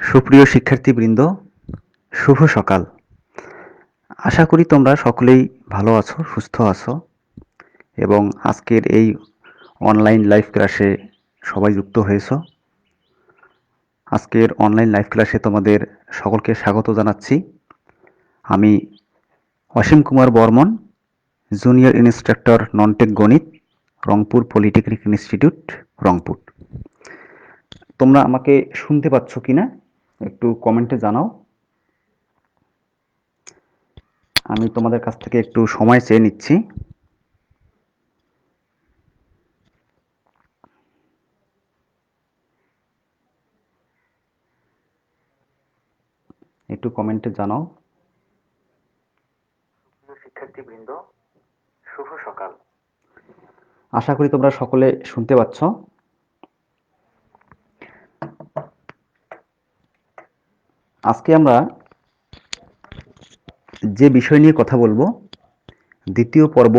সুপ্রিয় শিক্ষার্থীবৃন্দ, শুভ সকাল। আশা করি তোমরা সকলেই ভালো আছো, সুস্থ আছো এবং আজকের এই অনলাইন লাইভ ক্লাসে সবাই যুক্ত হয়েছো। আজকের অনলাইন লাইভ ক্লাসে তোমাদের সকলকে স্বাগত জানাচ্ছি। আমি Asim Kumar Barman, junior instructor nontech গণিত, রংপুর পলিটেকনিক ইনস্টিটিউট, রংপুর। তোমরা আমাকে শুনতে পাচ্ছ কিনা একটু কমেন্টে জানাও। আমি তোমাদের কাছ থেকে একটু সময় চেয়ে নিচ্ছি। একটু কমেন্টে জানাও। শিক্ষার্থীবৃন্দ, শুভ সকাল। আশা করি তোমরা সকলে শুনতে পাচ্ছ। আজকে আমরা যে বিষয় নিয়ে কথা বলবো, দ্বিতীয় পর্ব,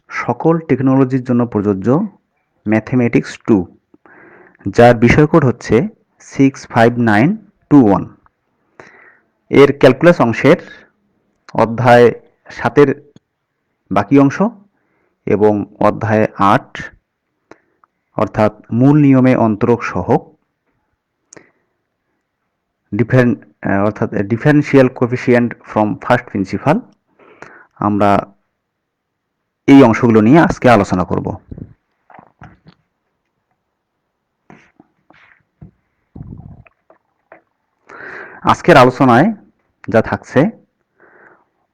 সকল টেকনোলজির জন্য প্রযোজ্য ম্যাথমেটিক্স 2, যার বিষয় কোড হচ্ছে 65921। এর ক্যালকুলাস অংশের অধ্যায় 7-এর বাকি অংশ এবং অধ্যায় 8 অর্থাৎ মূল নিয়মে অন্তরক সহগ অর্থাৎ differential coefficient from first principal, আমরা এই অংশগুলো নিয়ে আজকে আলোচনা করব। আজকের আলোচনায় যা থাকছে,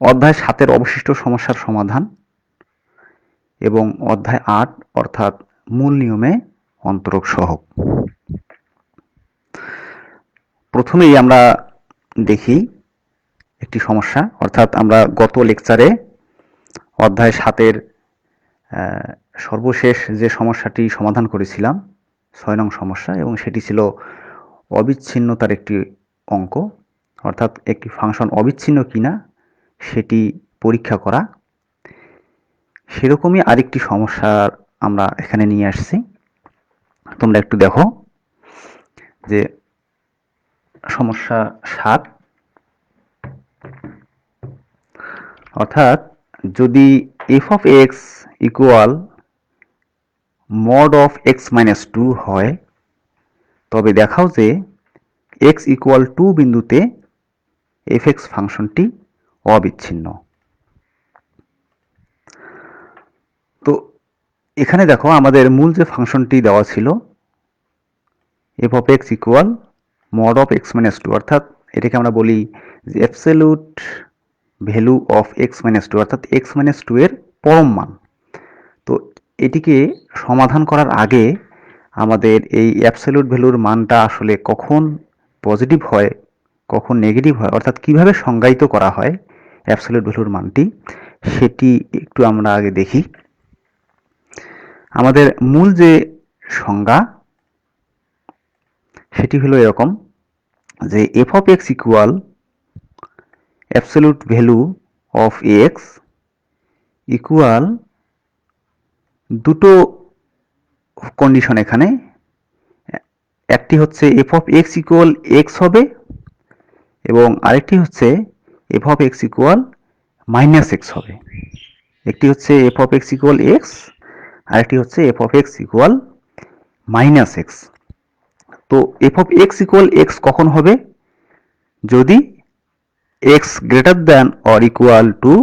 অধ্যায় 7-এর অবশিষ্ট সমস্যার সমাধান এবং অধ্যায় 8 অর্থাৎ মূল নিয়মে অন্তরক সহগ। প্রথমেই আমরা দেখি একটি সমস্যা, অর্থাৎ আমরা গত লেকচারে অধ্যায় 7-এর সর্বশেষ যে সমস্যাটি সমাধান করেছিলাম, 6 নং সমস্যা, এবং সেটি ছিল অবিচ্ছিন্নতার একটি অঙ্ক, অর্থাৎ একটি ফাংশন অবিচ্ছিন্ন কিনা সেটি পরীক্ষা করা। সেরকমই আরেকটি সমস্যা আমরা এখানে নিয়ে আসছি। তোমরা একটু দেখো যে সমস্যা 7, অর্থাৎ যদি f of x equal mod of x minus 2 হয়, তবে দেখাও যে x ইকুয়াল 2 বিন্দুতে fx ফাংশনটি অবিচ্ছিন্ন। তো এখানে দেখো আমাদের মূল যে ফাংশনটি দেওয়া ছিল f of x equal mod of x minus 2, অর্থাৎ এটাকে আমরা বলি যে absolute value of x minus 2, অর্থাৎ x minus 2 এর পরম মান। তো এটিকে সমাধান করার আগে আমাদের এই অ্যাবসলিউট ভ্যালুর মানটা আসলে কখন পজিটিভ হয়, কখন নেগেটিভ হয়, অর্থাৎ কিভাবে সংজ্ঞায়িত করা হয় অ্যাবসলিউট ভ্যালুর মানটি, সেটি একটু আমরা আগে দেখি। আমাদের মূল যে সংজ্ঞা সেটি হলো এরকম যে f of x equal absolute value of x equal দুটো কন্ডিশন এখানে। একটি হচ্ছে f of x equal x হবে এবং আরেকটি হচ্ছে f of x equal minus x হবে। একটি হচ্ছে f of x equal x, আরেকটি হচ্ছে f of x equal minus x। তো f of x equal x কখন হবে? যদি x greater than or equal to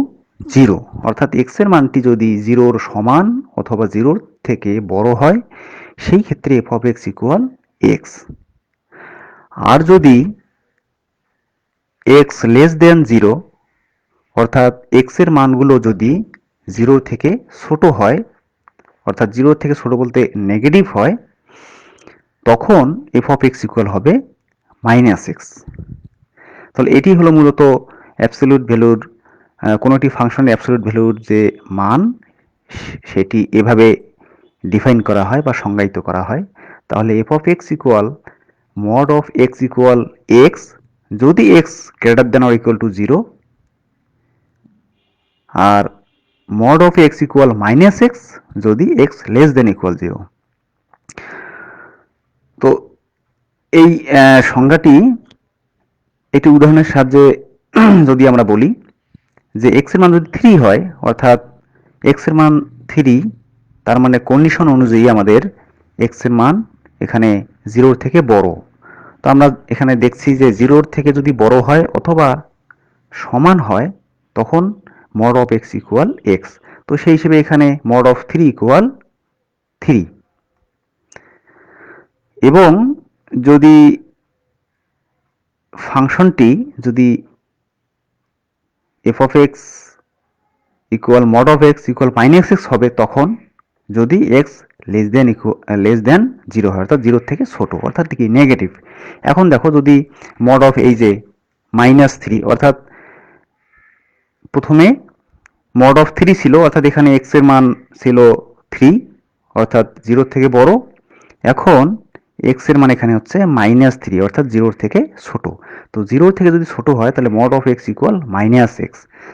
0, অর্থাৎ x এর মানটি যদি 0-র সমান অথবা 0-র থেকে বড় হয়, সেই ক্ষেত্রে f of x equal x। আর যদি x লেস দেন 0, অর্থাৎ x এর মানগুলো যদি 0 থেকে ছোট হয়, অর্থাৎ 0 থেকে ছোট বলতে নেগেটিভ হয়, তখন f of x ইকুয়াল হবে মাইনাস x। তাহলে এটি হলো মূলত অ্যাবসলিউট ভ্যালুর, কোনো একটি ফাংশনের অ্যাবসলিউট ভ্যালুর যে মান, সেটি এভাবে ডিফাইন করা হয় বা সংজ্ঞায়িত করা হয়। তাহলে f of x equal mod of x equal x যদি x greater than or equal to 0, আর mod of x equal minus x যদি x লেস দেন ইকুয়াল 0। তো এই সংজ্ঞাটি একটি উদাহরণের সাহায্যে যদি আমরা বলি যে x এর মান যদি 3 হয়, অর্থাৎ x এর মান 3, তার মানে কন্ডিশন অনুযায়ী আমাদের x এর মান এখানে 0 থেকে বড়। তো আমরা এখানে দেখছি যে 0 থেকে যদি বড় হয় অথবা সমান হয় তখন mod of x equal x। তো সেই হিসেবে এখানে mod of 3 equal 3। এবং যদি ফাংশনটি যদি f of x equal mod of x equal minus x হবে তখন যদি x লেস দেন 0 হয়, অর্থাৎ 0 থেকে ছোট, অর্থাৎ কি নেগেটিভ। এখন দেখো যদি mod of এই যে -3, অর্থাৎ প্রথমে mod of 3 ছিল, অর্থাৎ এখানে x এর মান ছিল 3, অর্থাৎ 0 থেকে বড়। এখন x এর মান এখানে হচ্ছে -3, অর্থাৎ 0 থেকে ছোট। তো 0 থেকে যদি ছোট হয় তাহলে mod of x equal -x,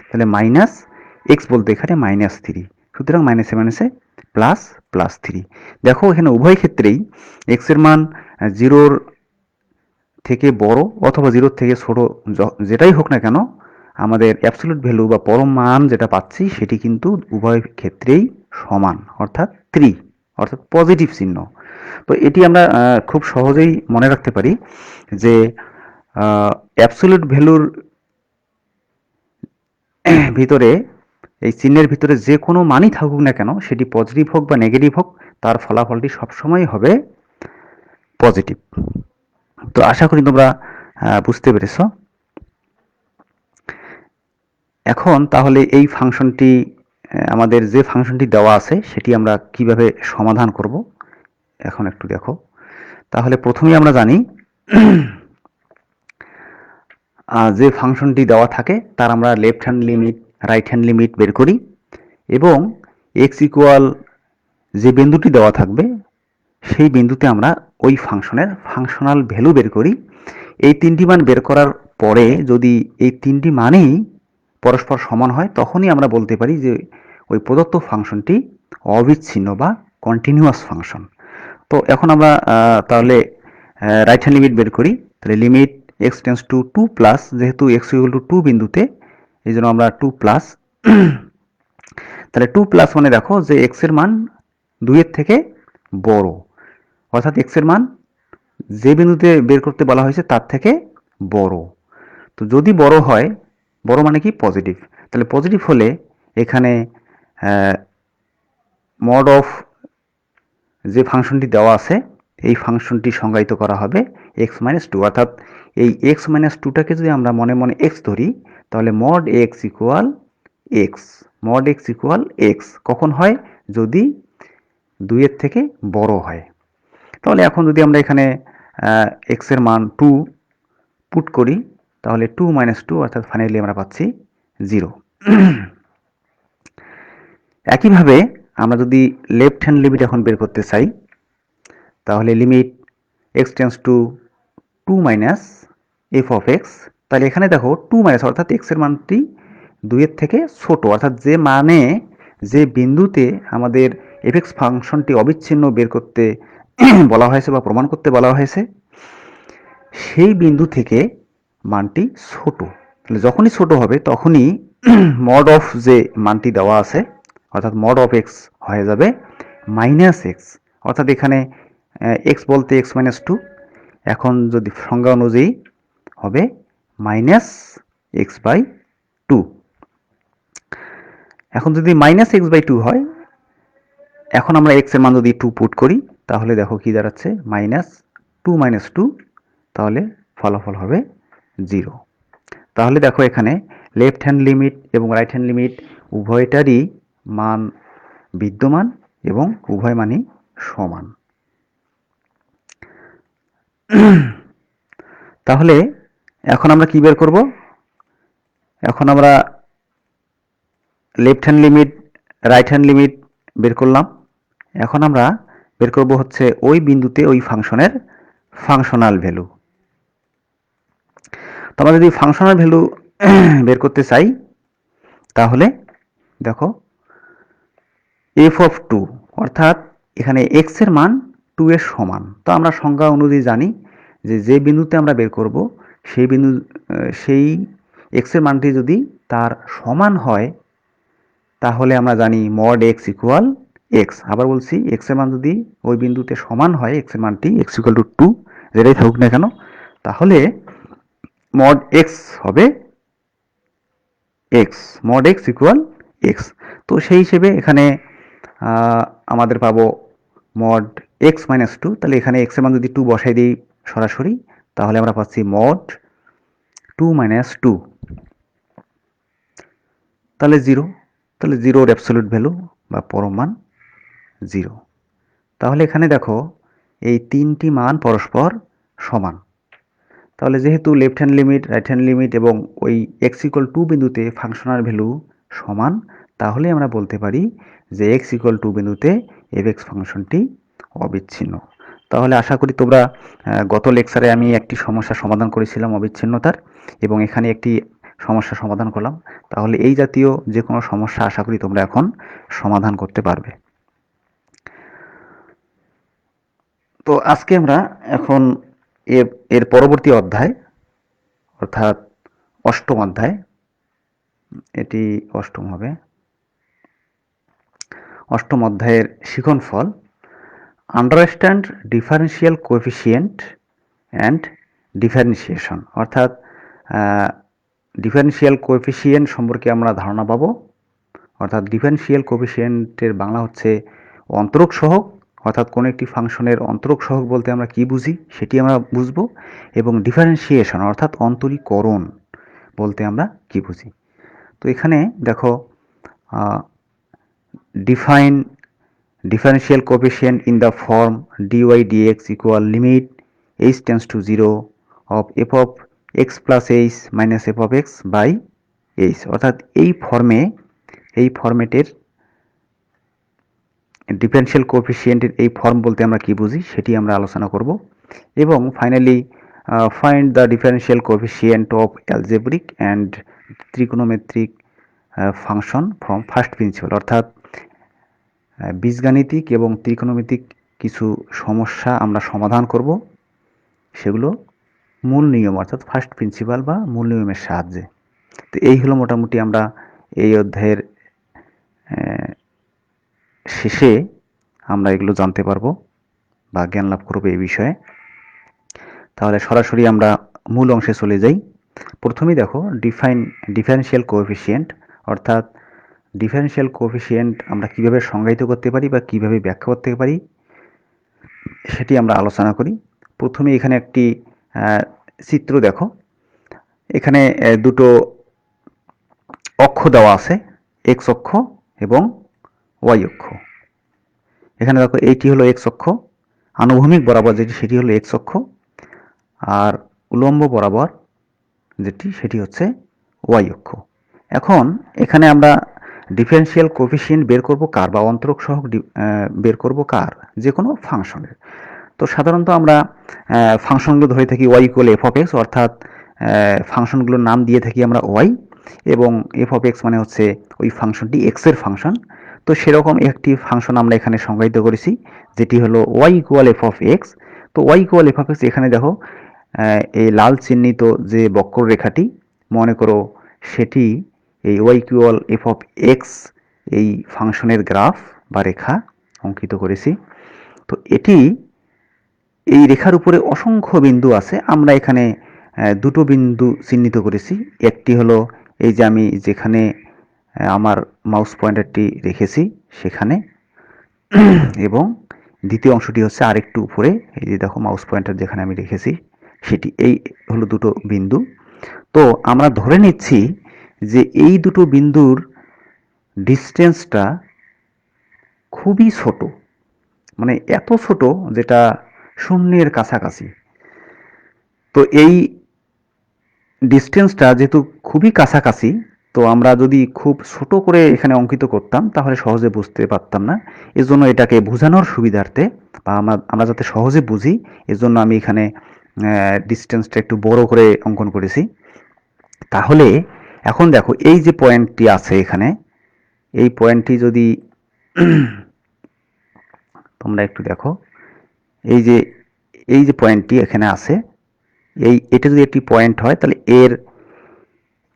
তাহলে -x বলতে এখানে -3, সুতরাং মাইনাসে মাইনাসে প্লাস প্লাস 3। দেখো এখানে উভয় ক্ষেত্রেই x এর মান 0 থেকে বড় অথবা 0 থেকে ছোট যেটাই হোক না কেন, আমাদের অ্যাবসলিউট ভ্যালু বা পরম মান যেটা পাচ্ছি সেটি কিন্তু উভয় ক্ষেত্রেই সমান, অর্থাৎ 3, অর্থাৎ পজিটিভ চিহ্ন। তো এটি আমরা খুব সহজেই মনে রাখতে পারি যে অ্যাবসলিউট ভ্যালুর ভিতরে, এই চিহ্নের ভিতরে যে কোনো মানই থাকুক না কেন, সেটি পজিটিভ হোক বা নেগেটিভ হোক, তার ফলাফলটি সবসময় হবে পজিটিভ। তো আশা করি তোমরা বুঝতে পেরেছ। এখন তাহলে এই ফাংশনটি, আমাদের যে ফাংশনটি দেওয়া আছে সেটি আমরা কিভাবে সমাধান করব এখন একটু দেখো। তাহলে প্রথমেই আমরা জানি যে ফাংশনটি দেওয়া থাকে তার আমরা left hand limit, right hand limit বের করি এবং x ইকুয়াল যে বিন্দুটি দেওয়া থাকবে সেই বিন্দুতে আমরা ওই ফাংশনের ফাংশনাল ভ্যালু বের করি। এই তিনটি মান বের করার পরে যদি এই তিনটি মানই পরস্পর সমান হয় তখনই আমরা বলতে পারি যে ওই প্রদত্ত ফাংশনটি অবিচ্ছিন্ন বা কন্টিনিউয়াস ফাংশন। তো এখন আমরা তাহলে রাইট হ্যান্ড লিমিট বের করি। তাহলে limit x tends to 2 plus, যেহেতু x ইকুয়াল টু 2 বিন্দুতে এই জন্য আমরা 2 প্লাস। তাহলে 2 প্লাস মানে দেখো যে x এর মান 2 এর থেকে বড়, অর্থাৎ x এর মান যে বিন্দুতে বের করতে বলা হয়েছে তার থেকে বড়। তো যদি বড় হয়, বড় মানে কি পজিটিভ, তাহলে পজিটিভ হলে এখানে মড অফ যে ফাংশনটি দেওয়া আছে এই ফাংশনটি সংজ্ঞায়িত করা হবে x মাইনাস 2, অর্থাৎ এই x মাইনাস 2টাকে যদি আমরা মনে মনে x ধরি তাহলে mod x equal x, mod x equal x কখন হয়, যদি 2 এর থেকে বড় হয়। তাহলে এখন যদি আমরা এখানে x এর মান 2 পুট করি তাহলে 2 মাইনাস 2, অর্থাৎ ফাইনালি আমরা পাচ্ছি 0। একইভাবে আমরা যদি লেফট হ্যান্ড লিমিট এখন বের করতে চাই তাহলে limit x tends to 2 minus F of X. তাহলে এখানে দেখো 2 মাইনাস, অর্থাৎ x এর মানটি 2 এর থেকে ছোট, অর্থাৎ যে মানে যে বিন্দুতে আমাদের fx ফাংশনটি অবিচ্ছিন্ন বের করতে বলা হয়েছে বা প্রমাণ করতে বলা হয়েছে সেই বিন্দু থেকে মানটি ছোট। তাহলে যখনই ছোট হবে তখনই মড অফ যে মানটি দেওয়া আছে অর্থাৎ মড অফ এক্স হয়ে যাবে মাইনাস এক্স, অর্থাৎ এখানে এক্স বলতে এক্স মাইনাস 2, এখন যদি সংজ্ঞা অনুযায়ী হবে মাইনাস এক্স বাই 2। এখন যদি মাইনাস এক্স বাই 2 হয়, এখন আমরা এক্স এর মান যদি 2 পুট করি তাহলে দেখো কি দাঁড়াচ্ছে মাইনাস 2 মাইনাস 2, তাহলে ফলাফল হবে 0। তাহলে দেখো এখানে লেফট হ্যান্ড লিমিট এবং রাইট হ্যান্ড লিমিট উভয়টারই মান বিদ্যমান এবং উভয় মানই সমান। তাহলে এখন আমরা কি বের করব, এখন আমরা left hand limit, right hand limit বের করলাম। এখন আমরা বের করব হচ্ছে ওই বিন্দুতে ওই ফাংশনের ফাংশনাল ভ্যালু। তো আমরা যদি ফাংশনাল ভ্যালু বের করতে চাই তাহলে দেখো এফ অফ 2, অর্থাৎ এখানে x এর মান 2 এর সমান। তো আমরা সংজ্ঞা অনুযায়ী জানি যে বিন্দুতে আমরা বের করব সেই বিন্দু সেই এক্স এর মানটি যদি তার সমান হয় তাহলে আমরা জানি মড এক্স ইকুয়াল এক্স। আবার বলছি, এক্স এর মান যদি ওই বিন্দুতে সমান হয়, এক্স এর মানটি এক্স ইকুয়াল টু 2 যেটাই থাকুক না কেন, তাহলে মড এক্স হবে x, mod x equal x. তো সেই হিসেবে এখানে আমাদের পাবো মড এক্স মাইনাস 2। তাহলে এখানে এক্স এর মান যদি 2 বসাই দিই সরাসরি, তাহলে আমরা পাচ্ছি মড 2 মাইনাস 2, তাহলে 0। তাহলে 0 এর অ্যাবসলিউট ভ্যালু বা পরম মান 0। তাহলে এখানে দেখো এই তিনটি মান পরস্পর সমান। তাহলে যেহেতু left hand limit, right hand limit এবং ওই এক্স ইকুয়াল 2 বিন্দুতে ফাংশনাল ভ্যালু সমান, তাহলে আমরা বলতে পারি যে এক্স ইকুয়াল 2 বিন্দুতে এফএক্স ফাংশনটি অবিচ্ছিন্ন। তাহলে আশা করি তোমরা গত লেকচারে আমি একটি সমস্যা সমাধান করেছিলাম অবিচ্ছিন্নতার, এবং এখানে একটি সমস্যা সমাধান করলাম। তাহলে এই জাতীয় যে কোনো সমস্যা আশা করি তোমরা এখন সমাধান করতে পারবে। তো আজকে আমরা এখন এর পরবর্তী অধ্যায়, অর্থাৎ অষ্টম অধ্যায়, এটি অষ্টম হবে, অষ্টম অধ্যায়ের শিক্ষণফল understand differential coefficient and differentiation, অর্থাৎ ডিফারেন্সিয়াল কোএফিসিয়েন্ট সম্পর্কে আমরা ধারণা পাবো। অর্থাৎ ডিফারেন্সিয়াল কোএফিসিয়েন্টের বাংলা হচ্ছে অন্তরক সহগ, অর্থাৎ কোনো একটি ফাংশনের অন্তরক সহগ বলতে আমরা কি বুঝি সেটি আমরা বুঝবো, এবং ডিফারেন্সিয়েশন অর্থাৎ অন্তরীকরণ বলতে আমরা কি বুঝি। তো এখানে দেখো define differential coefficient in the form dy dx equal limit h tends to 0 of f of x plus h minus f of x by h, অর্থাৎ এই ফর্মেটের ডিফারেন্সিয়াল কোএফিসিয়েন্টের এই ফর্ম বলতে আমরা কি বুঝি সেটি আমরা আলোচনা করব। এবং finally find the differential coefficient of algebraic and ত্রিকোণমিতিক ফাংশন ফ্রম ফার্স্ট প্রিন্সিপাল, অর্থাৎ বীজগাণিতিক এবং ত্রিকোণমিতিক কিছু সমস্যা আমরা সমাধান করব, সেগুলো মূল নিয়ম অর্থাৎ ফার্স্ট প্রিন্সিপাল বা মূল নিয়মের সাহায্যে। তো এই হলো মোটামুটি আমরা এই অধ্যায়ের শেষে আমরা এগুলো জানতে পারবো বা জ্ঞান লাভ করবো এই বিষয়ে। তাহলে সরাসরি আমরা মূল অংশে চলে যাই। প্রথমেই দেখো ডিফারেন্সিয়াল কোএফিসিয়েন্ট, অর্থাৎ ডিফারেন্সিয়াল কোএফিসিয়েন্ট আমরা কিভাবে সংজ্ঞায়িত করতে পারি বা কিভাবে ব্যাখ্যা করতে পারি সেটি আমরা আলোচনা করি। প্রথমে এখানে একটি চিত্র দেখো, এখানে দুটো অক্ষ দেওয়া আছে, এক্স অক্ষ এবং ওয়াই অক্ষ। এখানে দেখো এইটি হলো এক্স অক্ষ, আনুভূমিক বরাবর যেটি সেটি হলো এক্স অক্ষ, আর উলম্ব বরাবর যেটি সেটি হচ্ছে ওয়াই অক্ষ। এখন এখানে আমরা ডিফারেন্সিয়াল কোএফিসিয়েন্ট বের করব কার, বা অন্তরক সহগ বের করব কার, যে কোনো ফাংশনের। তো সাধারণত আমরা ফাংশনগুলো ধরে থাকি Y equal F of X, অর্থাৎ ফাংশনগুলোর নাম দিয়ে থাকি আমরা ওয়াই, এবং এফ অফ এক্স মানে হচ্ছে ওই ফাংশনটি এক্স এর ফাংশন। তো সেরকম একটি ফাংশন আমরা এখানে সংজ্ঞায়িত করেছি যেটি হলো Y equal F of X. তো Y equal F of X, এখানে দেখো এই লাল চিহ্নিত যে বক্ররেখাটি, মনে করো সেটি এই Y equal F of X এই ফাংশনের গ্রাফ বা রেখা অঙ্কিত করেছি। তো এটি এই রেখার উপরে অসংখ্য বিন্দু আছে, আমরা এখানে দুটো বিন্দু চিহ্নিত করেছি। একটি হলো এই যে আমি যেখানে আমার মাউস পয়েন্টারটি রেখেছি সেখানে, এবং দ্বিতীয় অংশটি হচ্ছে আরেকটু উপরে, এই যে দেখো মাউস পয়েন্টার যেখানে আমি রেখেছি সেটি, এই হলো দুটো বিন্দু। তো আমরা ধরে নিচ্ছি যে এই দুটো বিন্দুর ডিস্টেন্সটা খুবই ছোট, মানে এত ছোট যেটা শূন্যের কাছাকাছি। তো এই ডিস্টেন্সটা যেহেতু খুবই কাছাকাছি, তো আমরা যদি খুব ছোট করে এখানে অঙ্কিত করতাম তাহলে সহজে বুঝতে পারতাম না। এজন্য এটাকে বোঝানোর সুবিধার্থে বা আমরা যাতে সহজে বুঝি এজন্য আমি এখানে ডিস্টেন্সটা একটু বড় করে অঙ্কন করেছি। তাহলে এখন দেখো এই যে পয়েন্টটি আছে এখানে, এই পয়েন্টটি যদি তোমরা একটু দেখো, এই যে পয়েন্টটি এখানে আছে, এটা যদি একটি পয়েন্ট হয় তাহলে এর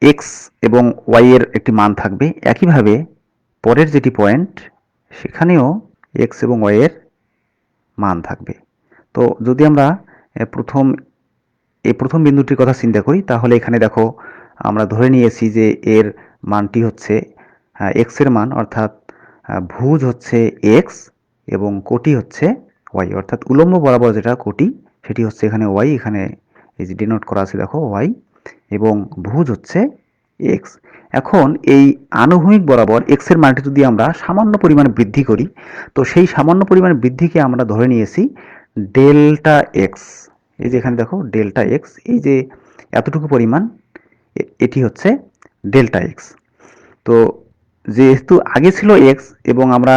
এক্স এবং ওয়াই এর একটি মান থাকবে। একইভাবে পরের যেটি পয়েন্ট সেখানেও এক্স এবং ওয়াই এর মান থাকবে। তো যদি আমরা প্রথম বিন্দুটির কথা চিন্তা করি তাহলে এখানে দেখো আমরা ধরে নিয়েছি যে এর মানটি হচ্ছে এক্স এর মান, অর্থাৎ ভুজ হচ্ছে এক্স এবং কোটি হচ্ছে ওয়াই, অর্থাৎ উলম্ব বরাবর যেটা কোটি সেটি হচ্ছে এখানে ওয়াই, এখানে এই যে ডিনোট করা আছে দেখো ওয়াই, এবং ভুজ হচ্ছে এক্স। এখন এই আনুভূমিক বরাবর এক্স এর মানটি যদি আমরা সামান্য পরিমাণে বৃদ্ধি করি, তো সেই সামান্য পরিমাণে বৃদ্ধিকে আমরা ধরে নিয়েছি ডেল্টা এক্স। এই যে এখানে দেখো ডেল্টা এক্স, এই যে এতটুকু পরিমাণ, এটি হচ্ছে ডেল্টা এক্স। তো যেহেতু আগে ছিল এক্স এবং আমরা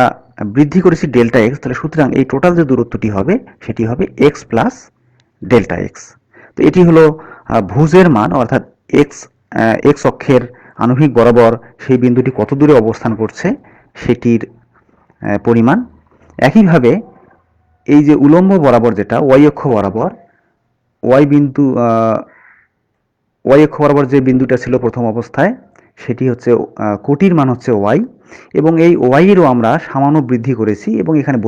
বৃদ্ধি করেছি ডেল্টা এক্স, তাহলে সুতরাং এই টোটাল যে দূরত্বটি হবে সেটি হবে এক্স প্লাস ডেল্টা এক্স। তো এটি হলো ভুজের মান, অর্থাৎ এক্স অক্ষের আনুভূমিক বরাবর সেই বিন্দুটি কত দূরে অবস্থান করছে সেটির পরিমাণ। একইভাবে এই যে উলম্ব বরাবর যেটা ওয়াই অক্ষ বরাবর ওয়াই অক্ষ বরাবর যে বিন্দুটা ছিল প্রথম অবস্থায় সেটি হচ্ছে কোটির মান হচ্ছে ওয়াই, এবং এই ওয়াই এরও আমরা সামান্য বৃদ্ধি করেছি এবং এখানে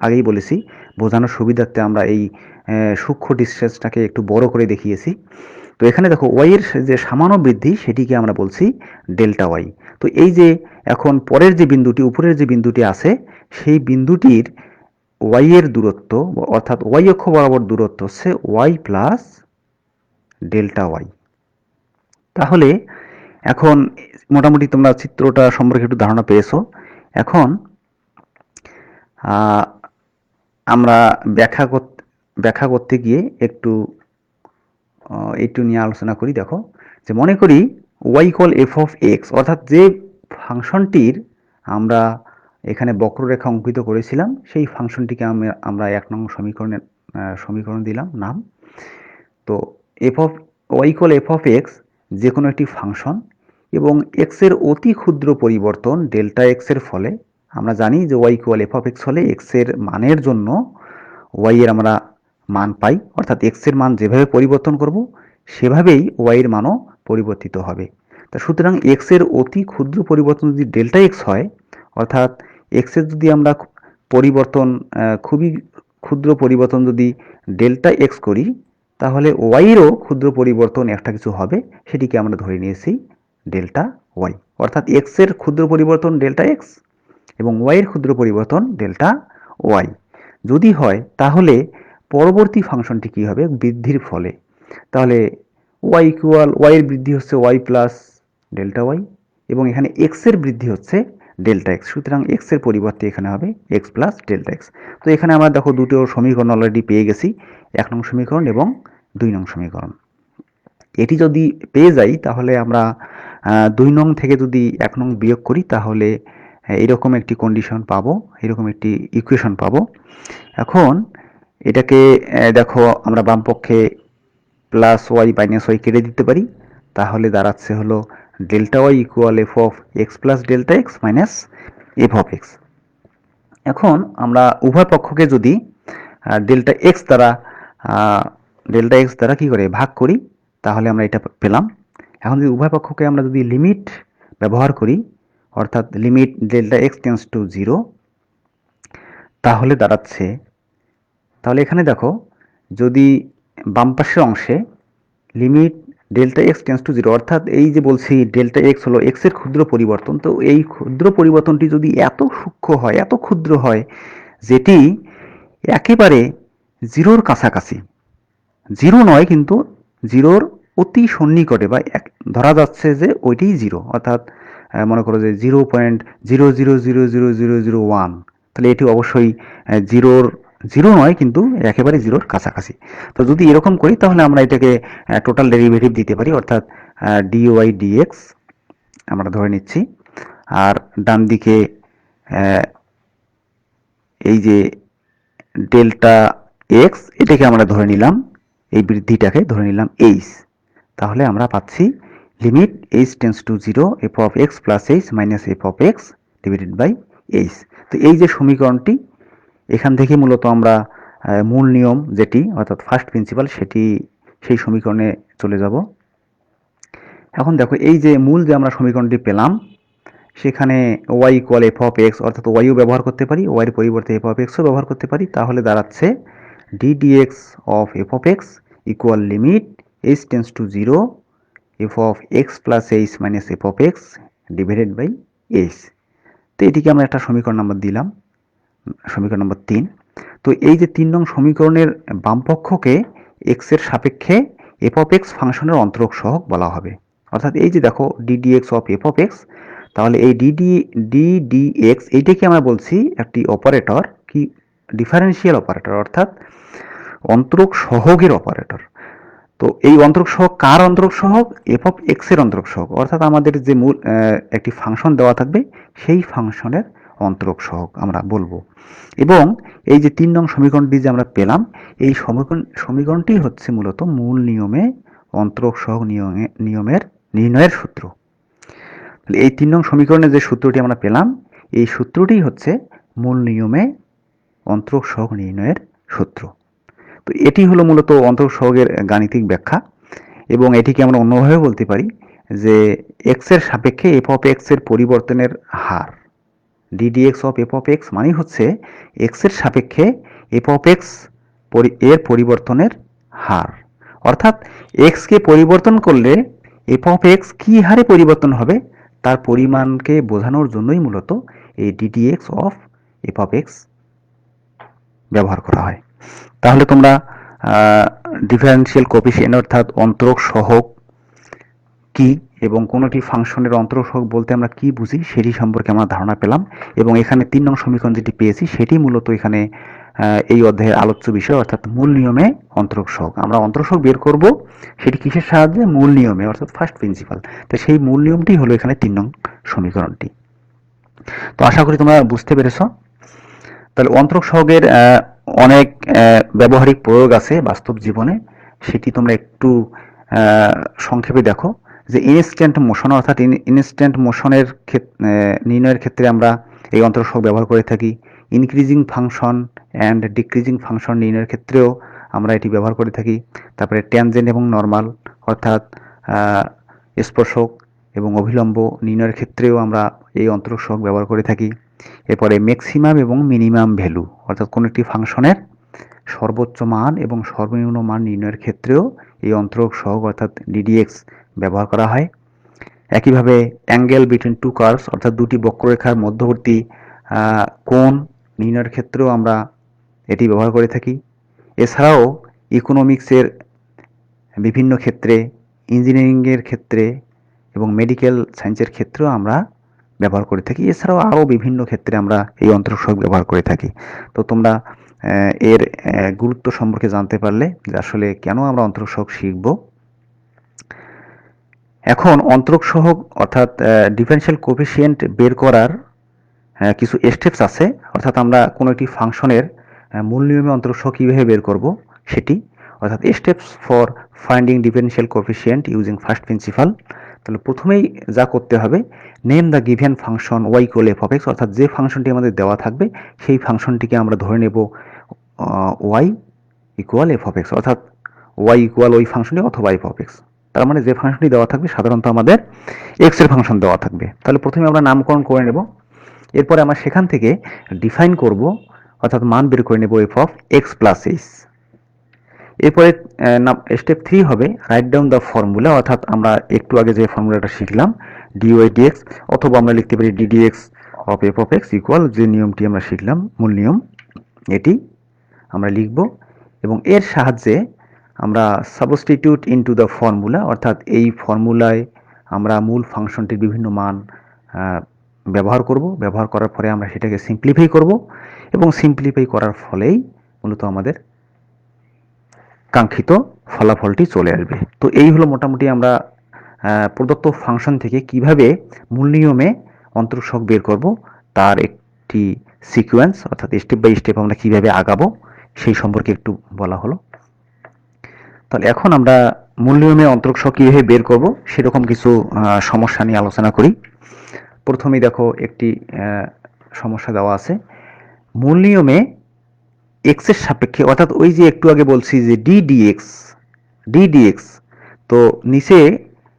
আগেই বলেছি বোঝানোর সুবিধার্থে আমরা এই সূক্ষ্ম ডিসটেন্সটাকে একটু বড় করে দেখিয়েছি। তো এখানে দেখো ওয়াই এর যে সামান্য বৃদ্ধি সেটিকে আমরা বলছি ডেল্টা ওয়াই। তো এই যে এখন পরের যে বিন্দুটি, উপরের যে বিন্দুটি আছে সেই বিন্দুটির ওয়াই এর দূরত্ব, অর্থাৎ ওয়াই অক্ষ বরাবর দূরত্ব হচ্ছে ওয়াই প্লাস ডেল্টা ওয়াই। তাহলে এখন মোটামুটি তোমরা চিত্রটা সম্পর্কে একটু ধারণা পেয়েছো। এখন আমরা ব্যাখ্যা করতে গিয়ে একটু নিয়ে আলোচনা করি। দেখো যে মনে করি Y equal F of X, অর্থাৎ যে ফাংশনটির আমরা এখানে বক্ররেখা অঙ্কিত করেছিলাম সেই ফাংশনটিকে আমরা 1 নং সমীকরণ দিলাম নাম। তো Y equal F of X যে কোনো একটি ফাংশন এবং এক্স এর অতি ক্ষুদ্র পরিবর্তন ডেল্টা এক্স এর ফলে আমরা জানি যে Y equal F of X হলে এক্স এর মানের জন্য ওয়াই এর আমরা মান পাই, অর্থাৎ এক্স এর মান যেভাবে পরিবর্তন করব সেভাবেই ওয়াই এর মানও পরিবর্তিত হবে। তা সুতরাং এক্স এর অতি ক্ষুদ্র পরিবর্তন যদি ডেল্টা এক্স হয়, অর্থাৎ এক্স এর যদি আমরা পরিবর্তন খুবই ক্ষুদ্র পরিবর্তন যদি ডেল্টা এক্স করি, তাহলে ওয়াইয়েরও ক্ষুদ্র পরিবর্তন একটা কিছু হবে, সেটিকে আমরা ধরে নিয়েছি ডেল্টা ওয়াই। অর্থাৎ এক্স এর ক্ষুদ্র পরিবর্তন ডেল্টা এক্স এবং ওয়াই এর ক্ষুদ্র পরিবর্তন ডেল্টা ওয়াই যদি হয়, তাহলে পরবর্তী ফাংশনটি কি হবে বৃদ্ধির ফলে। তাহলে ওয়াই এর বৃদ্ধি হচ্ছে ওয়াই প্লাস ডেল্টা ওয়াই এবং এখানে এক্স এর বৃদ্ধি হচ্ছে ডেল্টা এক্স। সুতরাং এক্স এর পরিবর্তে এখানে হবে এক্স প্লাস ডেল্টা এক্স। তো এখানে আমরা দেখো দুটো সমীকরণ অলরেডি পেয়ে গেছি, 1 নং সমীকরণ এবং 2 নং সমীকরণ। এটি যদি পেয়ে যাই তাহলে আমরা 2 নং থেকে যদি 1 নং বিয়োগ করি তাহলে এরকম একটি কন্ডিশন পাবো, এরকম একটি ইকুয়েশন পাবো। এখন এটাকে দেখো আমরা বাম পক্ষে প্লাস ওয়াই মাইনাস ওয়াই কেটে দিতে পারি, তাহলে দাঁড়াচ্ছে হলো delta Y equal F of X plus delta X minus F of X. এখন আমরা উভয় পক্ষকে যদি ডেল্টা এক্স দ্বারা কি করে ভাগ করি তাহলে আমরা এটা পেলাম। এখন যদি উভয় পক্ষকে আমরা যদি লিমিট ব্যবহার করি, অর্থাৎ limit delta x tends to 0, তাহলে দাঁড়াচ্ছে, তাহলে এখানে দেখো যদি বাম পাশের অংশে limit delta x tends to 0, অর্থাৎ এই যে বলছি ডেল্টা এক্স হলো এক্স এর ক্ষুদ্র পরিবর্তন, তো এই ক্ষুদ্র পরিবর্তনটি যদি এত সূক্ষ্ম হয়, এত ক্ষুদ্র হয়, যেটি একেবারে জিরোর কাছাকাছি, জিরো নয় কিন্তু জিরোর অতি সন্নিকটে, বা ধরা যাচ্ছে যে ওইটাই জিরো, অর্থাৎ মনে করো যে 0.0000001, তাহলে এটি অবশ্যই জিরো নয় কিন্তু একেবারে জিরোর কাছাকাছি। তো যদি এরকম করি তাহলে আমরা এটাকে টোটাল ডেরিভেটিভ দিতে পারি, অর্থাৎ ডিওয়াই ডিএক্স আমরা ধরে নিচ্ছি, আর ডান দিকে এই যে ডেল্টা এক্স এটাকে আমরা ধরে নিলাম, এই বৃদ্ধিটাকে ধরে নিলাম এইচ। তাহলে আমরা পাচ্ছি limit H tends to 0 F of X plus H minus F of X divided by H. তো এই যে সমীকরণটি, এখান থেকে মূলত আমরা মূল নিয়ম যেটি অর্থাৎ ফার্স্ট প্রিন্সিপাল সেটি সেই সমীকরণে চলে যাব। এখন দেখো এই যে মূল যে আমরা সমীকরণটি পেলাম, সেখানে y equal F of X, অর্থাৎ ওয়াইও ব্যবহার করতে পারি, ওয়াইয়ের পরিবর্তে এফ অফ এক্সও ব্যবহার করতে পারি। তাহলে দাঁড়াচ্ছে D D X of F of X equal limit H tends to 0 F of X plus H minus F of X divided by H. তো এটিকে আমরা একটা সমীকরণ নাম্বার দিলাম, সমীকরণ নম্বর 3। তো এই যে 3 নং সমীকরণের বামপক্ষকে এক্স এর সাপেক্ষে এফ অফ এক্স ফাংশনের অন্তরক সহগ বলা হবে। অর্থাৎ এই যে দেখো D D X of F of X, তাহলে এই ডিডিএক্স এইটাকে আমরা বলছি একটি অপারেটর, কি ডিফারেন্সিয়াল অপারেটর, অর্থাৎ অন্তরক সহগের অপারেটর। তো এই অন্তরক সহগ কার অন্তরক সহগ? এফ অফ এক্স এর অন্তরক সহগ, অর্থাৎ আমাদের যে মূল একটি ফাংশন দেওয়া থাকবে সেই ফাংশনের অন্তরক সহগ আমরা বলবো। এবং এই যে 3 নং সমীকরণটি যে আমরা পেলাম, এই সমীকরণটি হচ্ছে মূলত মূল নিয়মে অন্তরক সহগ নিয়মের নির্ণয়ের সূত্র। এই 3 নং সমীকরণে যে সূত্রটি আমরা পেলাম, এই সূত্রটি হচ্ছে মূল নিয়মে অন্তরক সহগ নির্ণয়ের সূত্র। তো এটি হলো মূলত অন্তরক সহগের গাণিতিক ব্যাখ্যা। এবং এটিকে আমরা অন্যভাবে বলতে পারি যে এক্স এর সাপেক্ষে এফ অফ এক্স এর পরিবর্তনের হার, d d x of F of X মানে হচ্ছে এক্স এর সাপেক্ষে এফ অফ এক্স এর পরিবর্তনের হার। অর্থাৎ এক্স কে পরিবর্তন করলে এফ অফ এক্স কি হারে পরিবর্তন হবে তার পরিমাণকে বোঝানোর জন্যই মূলত এই ddx of F of x ব্যবহার করা হয়। তাহলে তোমরা ডিফারেন্সিয়াল কোএফিসিয়েন্ট অর্থাৎ অন্তরক সহগ কি এবং কোনটি ফাংশনের অন্তরক সহগ বলতে আমরা কি বুঝি সেটি সম্পর্কে আমরা ধারণা পেলাম। এবং এখানে 3 নং সমীকরণ যেটি পেয়েছি সেটি মূলত এখানে এই অধ্যায়ের আলোচ্য বিষয়, অর্থাৎ মূল নিয়মে অন্তরক সহগ। আমরা অন্তরক সহগ বের করব সেটি কিসের সাহায্যে? মূল নিয়মে, অর্থাৎ ফার্স্ট প্রিন্সিপাল। তো সেই মূল নিয়মটি হলো এখানে 3 নং সমীকরণটি। তো আশা করি তোমরা বুঝতে পেরেছ। তাহলে অন্তরক সহগের অনেক ব্যবহারিক প্রয়োগ আছে বাস্তব জীবনে, সেটি তোমরা একটু সংক্ষেপে দেখো। যে ইনস্ট্যান্ট মোশন, অর্থাৎ ইনস্ট্যান্ট মোশনের নির্ণয়ের ক্ষেত্রে আমরা এই অন্তরক সহগ ব্যবহার করে থাকি। Increasing function and decreasing function নির্ণয়ের ক্ষেত্রেও আমরা এটি ব্যবহার করে থাকি। তারপরে ট্যানজেন্ট এবং নর্মাল, অর্থাৎ স্পর্শক এবং অভিলম্ব নির্ণয়ের ক্ষেত্রেও আমরা এই অন্তরক সহগ ব্যবহার করে থাকি। এরপরে ম্যাক্সিমাম এবং মিনিমাম ভ্যালু, অর্থাৎ কোনো একটি ফাংশনের সর্বোচ্চ মান এবং সর্বনিম্ন মান নির্ণয়ের ক্ষেত্রেও এই অন্তরক সহগ অর্থাৎ ডিডিএক্স ব্যবহার করা হয়। একইভাবে অ্যাঙ্গেল বিটুইন টু কার্ভস, অর্থাৎ দুটি বক্ররেখার মধ্যবর্তী কোণ নির্ণয়ের ক্ষেত্রেও আমরা এটি ব্যবহার করে থাকি। এছাড়াও ইকোনমিক্সের বিভিন্ন ক্ষেত্রে, ইঞ্জিনিয়ারিংয়ের ক্ষেত্রে এবং মেডিকেল সায়েন্সের ক্ষেত্রেও আমরা ব্যবহার করে থাকি। এছাড়াও আরও বিভিন্ন ক্ষেত্রে আমরা এই অন্তরক সহগ ব্যবহার করে থাকি। তো তোমরা এর গুরুত্ব সম্পর্কে জানতে পারলে যে আসলে কেন আমরা অন্তরক সহগ শিখব। এখন অন্তরক সহগ অর্থাৎ ডিফারেন্সিয়াল কোএফিসিয়েন্ট বের করার কিছু স্টেপস আছে, অর্থাৎ আমরা কোনো একটি ফাংশনের মূল নিয়মে অন্তরক সহগ কীভাবে বের করব সেটি, অর্থাৎ steps for finding differential coefficient using first principal. তাহলে প্রথমেই যা করতে হবে, name the given function Y equal F of X, অর্থাৎ যে ফাংশনটি আমাদের দেওয়া থাকবে সেই ফাংশনটিকে আমরা ধরে নেব Y equal F of X, অর্থাৎ ওয়াই ইকুয়াল ওই ফাংশনটি অথবা এফ অফ এক্স। তার মানে যে ফাংশনটি দেওয়া থাকবে সাধারণত আমাদের এক্স এর ফাংশন দেওয়া থাকবে। তাহলে প্রথমে আমরা নামকরণ করে নেব, এরপরে আমরা সেখান থেকে ডিফাইন করব, অর্থাৎ মান বের করে নেব F of X plus H. এরপরে স্টেপ 3 হবে রাইট ডাউন দ্য ফর্মুলা, অর্থাৎ আমরা একটু আগে যে ফর্মুলাটা শিখলাম ডিওয়াই ডিএক্স, অথবা আমরা লিখতে পারি ddx of F of X equal যে নিয়মটি আমরা শিখলাম মূল নিয়ম, এটি আমরা লিখব। এবং এর সাহায্যে আমরা সাবস্টিটিউট ইনটু দ্য ফর্মুলা, অর্থাৎ এই ফর্মুলায় আমরা মূল ফাংশনটির বিভিন্ন মান ব্যবহার করব। ব্যবহার করার পরে আমরা সেটাকে সিম্পলিফাই করব এবং সিম্পলিফাই করার ফলেই মূলত আমাদের কাঙ্ক্ষিত ফলাফলটি চলে আসবে। তো এই হলো মোটামুটি আমরা প্রদত্ত ফাংশন থেকে কিভাবে মূল নিয়মে অন্তরক সহগ বের করব তার একটি সিকোয়েন্স, অর্থাৎ স্টেপ বাই স্টেপ আমরা কিভাবে আগাবো সেই সম্পর্কে একটু বলা হলো। তাহলে এখন আমরা মূল নিয়মে অন্তরক সহগ কিভাবে বের করব সেরকম কিছু সমস্যা নিয়ে আলোচনা করি। প্রথমেই দেখো একটি সমস্যা দেওয়া আছে, মূল নিয়মে এক্স এর সাপেক্ষে, অর্থাৎ ওই যে একটু আগে বলছি যে ডি ডিএক্স ডি ডিএক্স। তো নিচে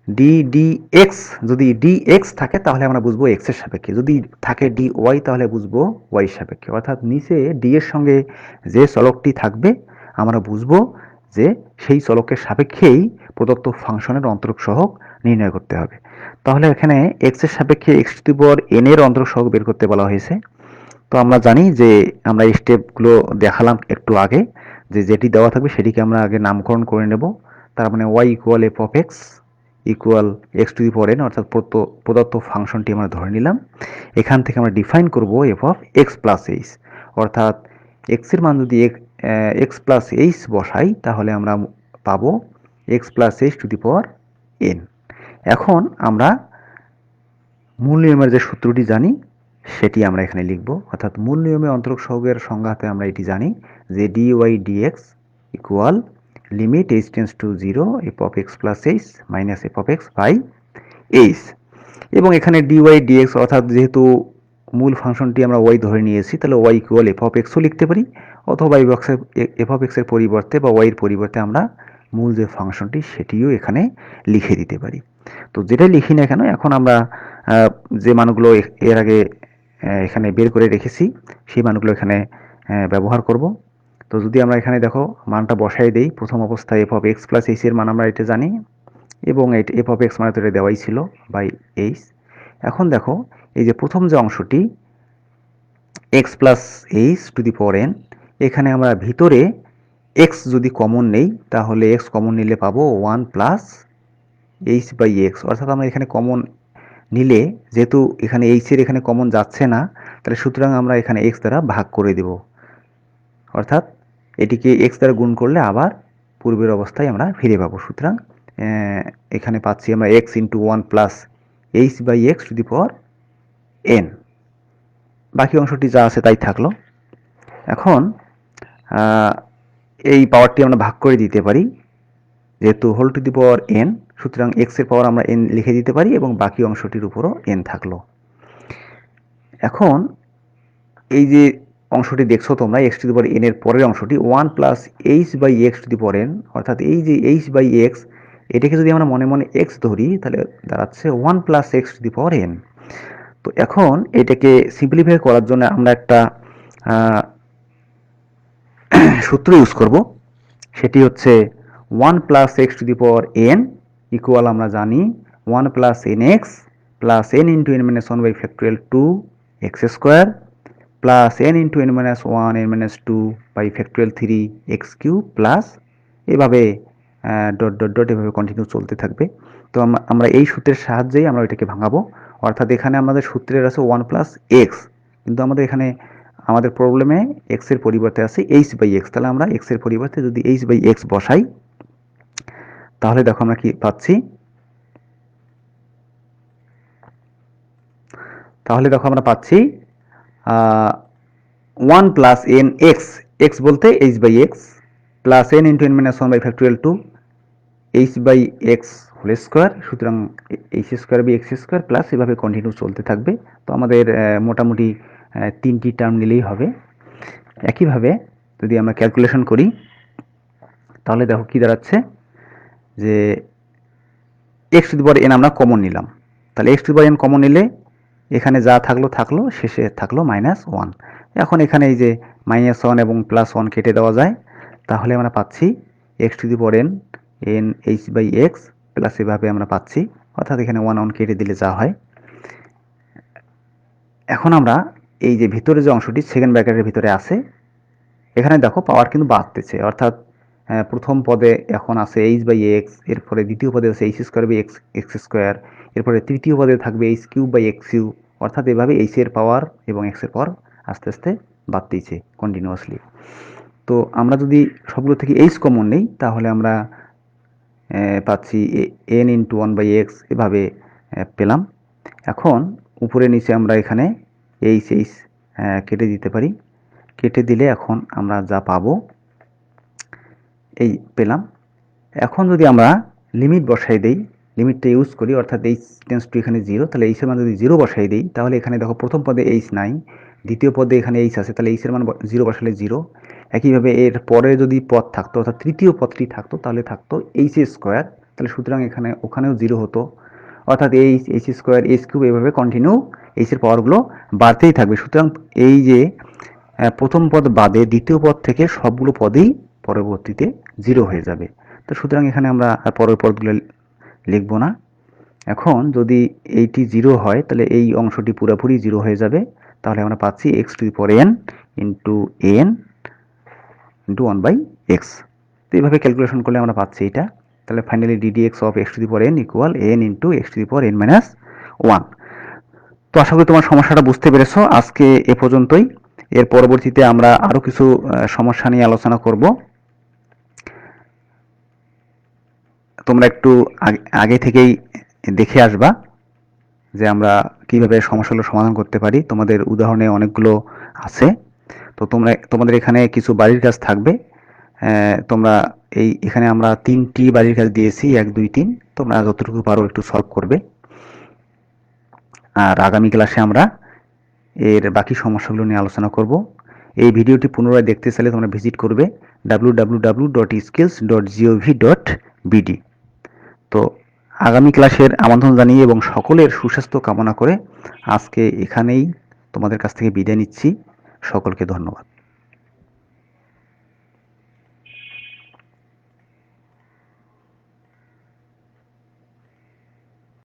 ডি ডিএক্স, যদি ডিএক্স থাকে তাহলে আমরা বুঝবো এক্স এর সাপেক্ষে, যদি থাকে ডি ওয়াই তাহলে বুঝবো ওয়াই এর সাপেক্ষে। অর্থাৎ নিচে ডি এর সঙ্গে যে চলকটি থাকবে আমরা বুঝবো যে সেই চলকের সাপেক্ষেই প্রদত্ত ফাংশনের অন্তরক সহগ নির্ণয় করতে হবে। তাহলে এখানে এক্স এর সাপেক্ষে x to the power N এর অন্তরক সহগ বের করতে বলা হয়েছে। তো আমরা জানি যে আমরা এই স্টেপগুলো দেখালাম একটু আগে, যে যেটি দেওয়া থাকবে সেটিকে আমরা আগে নামকরণ করে নেব। তার মানে Y equal F of X equal X to the power N, অর্থাৎ প্রদত্ত ফাংশনটি আমরা ধরে নিলাম। এখান থেকে আমরা ডিফাইন করব F of X plus H, অর্থাৎ এক্স এর মান যদি এক্স প্লাস এইচ বসাই তাহলে আমরা পাবো x plus H two the power N. এখন আমরা মূল নিয়মের যে সূত্রটি জানি সেটি আমরা এখানে লিখব, অর্থাৎ মূল নিয়মে অন্তরক সহগের সংজ্ঞাতে আমরা এটি জানি যে D Y D X equal limit H tends to zero F of X plus H minus F of X by H. এবং এখানে ডি ওয়াই ডিএক্স অর্থাৎ যেহেতু মূল ফাংশনটি আমরা ওয়াই ধরে নিয়েছি তাহলে ওয়াই ইকুয়াল এফ অফ এক্সও লিখতে পারি, অথবা এফ অফ এক্সের পরিবর্তে বা ওয়াইয়ের পরিবর্তে আমরা মূল যে ফাংশনটি সেটিও এখানে লিখে দিতে পারি। তো যেটাই লিখি না কেন, এখন আমরা যে মানগুলো এর আগে এখানে বের করে রেখেছি সেই মানগুলো এখানে ব্যবহার করব। তো যদি আমরা এখানে দেখো মানটা বসাই দেই, প্রথম অবস্থায় F of X plus H এর মান আমরা এটা জানি, এবং এফ অফ এক্স মানে তো এটা দেওয়াই ছিল বাই এইচ। এখন দেখো এই যে প্রথম যে অংশটি x plus H two the power N, এখানে আমরা ভিতরে এক্স যদি কমন নেই তাহলে এক্স কমন নিলে পাবো one plus H by X. অর্থাৎ আমরা এখানে কমন নিলে যেহেতু এখানে এইচ এর এখানে কমন যাচ্ছে না, তাহলে সুতরাং আমরা এখানে এক্স দ্বারা ভাগ করে দেব, অর্থাৎ এটিকে এক্স দ্বারা গুণ করলে আবার পূর্বের অবস্থায় আমরা ফিরে পাবো। সুতরাং এখানে পাচ্ছি আমরা X into one plus H by X to the power N. বাকি অংশটি যা আছে তাই থাকলো। এখন এই পাওয়ারটি আমরা ভাগ করে দিতে পারি, যেহেতু whole to the power N, সুতরাং এক্স এর পাওয়ার আমরা এন লিখে দিতে পারি এবং বাকি অংশটির উপরও এন থাকলো। এখন এই যে অংশটি দেখছো তোমরা X to the power N এর পরের অংশটি one plus H by X to the power N, অর্থাৎ এই যে এইচ বাই এক্স এটাকে যদি আমরা মনে মনে এক্স ধরি তাহলে দাঁড়াচ্ছে one plus X to the power N. তো এখন এটাকে সিম্পলিফাই করার জন্য আমরা একটা সূত্র ইউজ করব, সেটি হচ্ছে one plus X to the power N equal আমরা জানি one plus N X plus N into N minus one by factorial two X square plus N into N minus one N minus two by factorial three X cube plus এভাবে dot dot dot এভাবে continue চলতে থাকবে। তো আমরা এই সূত্রের সাহায্যেই আমরা এটাকে ভাঙাবো, অর্থাৎ এখানে আমাদের সূত্রের আছে ওয়ান প্লাস এক্স, কিন্তু আমাদের এখানে আমাদের প্রবলেমে এক্স এর পরিবর্তে আছে এইচ বাই এক্স, তাহলে আমরা এক্স এর পরিবর্তে যদি এইচ বাই এক্স বসাই তাহলে দেখো আমরা কি পাচ্ছি, তাহলে দেখো আমরা পাচ্ছি one plus N X, X বলতে H by X plus N into N minus one by factorial two H by X whole square, সুতরাং H square by X square plus এভাবে কন্টিনিউ চলতে থাকবে। তো আমাদের মোটামুটি তিনটি টার্ম নিলেই হবে। একইভাবে যদি আমরা ক্যালকুলেশন করি তাহলে দেখো কি দাঁড়াচ্ছে যে x to the power N আমরা কমন নিলাম, তাহলে x to the power N common নিলে এখানে যা থাকলো শেষে থাকলো মাইনাস ওয়ান। এখন এখানে এই যে মাইনাস ওয়ান এবং প্লাস ওয়ান কেটে দেওয়া যায়, তাহলে আমরা পাচ্ছি X to the power N N H by X plus এভাবে আমরা পাচ্ছি, অর্থাৎ এখানে ওয়ান ওয়ান কেটে দিলে যা হয়। এখন আমরা এই যে ভিতরে যে অংশটি সেকেন্ড ব্র্যাকেটের ভিতরে আছে এখানে দেখো পাওয়ার কিন্তু বাড়তেছে, অর্থাৎ প্রথম পদে এখন আছে এইচ বাই এক্স, এরপরে দ্বিতীয় পদে আছে H square by X X square, এরপরে তৃতীয় পদে থাকবে H cube by X cube, অর্থাৎ এভাবে এইচ এর পাওয়ার এবং এক্স এর পাওয়ার আস্তে আস্তে বাড়তেইছে কন্টিনিউয়াসলি। তো আমরা যদি সবগুলো থেকে এইচ কমন নেই তাহলে আমরা পাচ্ছি N into one by X এভাবে পেলাম। এখন উপরে নিচে আমরা এখানে এইচ এইচ কেটে দিতে পারি, কেটে দিলে এখন আমরা যা পাবো এই পেলাম। এখন যদি আমরা লিমিট বসাই দেই, লিমিটটা ইউজ করি, অর্থাৎ এইচ টেন্স টু এখানে জিরো, তাহলে এইচের মান যদি জিরো বসাই দিই তাহলে এখানে দেখো প্রথম পদে এইচ নাই, দ্বিতীয় পদে এখানে এইচ আছে, তাহলে এইচের মান জিরো বসালে জিরো, একইভাবে এর পরে যদি পদ থাকতো অর্থাৎ তৃতীয় পদটি থাকতো তাহলে থাকতো এইচ স্কোয়ার, তাহলে সুতরাং এখানে ওখানেও 0 হতো, অর্থাৎ এইচ স্কোয়ার এইচ কিউব এভাবে কন্টিনিউ এইচের পাওয়ারগুলো বাড়তেই থাকবে। সুতরাং এই যে প্রথম পদ বাদে দ্বিতীয় পদ থেকে সবগুলো পদেই পরবর্তীতে 0 হয়ে যাবে। তো সুতরাং এখানে আমরা আর পরের পদগুলো লিখব না। এখন যদি এইটি 0 হয় তাহলে এই অংশটি পুরোপুরি 0 হয়ে যাবে, তাহলে আমরা পাচ্ছি X to the power N into N into 1/x। তো এইভাবে ক্যালকুলেশন করলে আমরা পাচ্ছি এটা। তাহলে finally ddx of x to the power N equal N into x to the power N minus 1। তো আশা করি তোমার সমস্যাটা বুঝতে পেরেছো। আজকে এ পর্যন্তই। এর পরবর্তীতে আমরা আরও কিছু সমস্যা নিয়ে আলোচনা করব। তোমরা একটু আগে থেকেই দেখে আসবা যে আমরা কিভাবে সমস্যাগুলো সমাধান করতে পারি। তোমাদের উদাহরণে অনেকগুলো আছে। তো তোমাদের এখানে কিছু বাড়ির কাজ থাকবে। তোমরা এখানে আমরা 3টি বাড়ির কাজ দিয়েছি, 1 2 3। তোমরা যতটুকু পারো একটু সলভ করবে। আর আগামী ক্লাসে আমরা এর বাকি সমস্যাগুলো নিয়ে আলোচনা করব। এই ভিডিওটি পুনরায় দেখতে চাইলে তোমরা ভিজিট করবে www.skills.gov.bd। তো আগামী ক্লাসের আমন্ত্রণ জানিয়ে এবং সকলের সুস্বাস্থ্য কামনা করে আজকে এখানেই তোমাদের কাছ থেকে বিদায় নিচ্ছি। সকলকে ধন্যবাদ।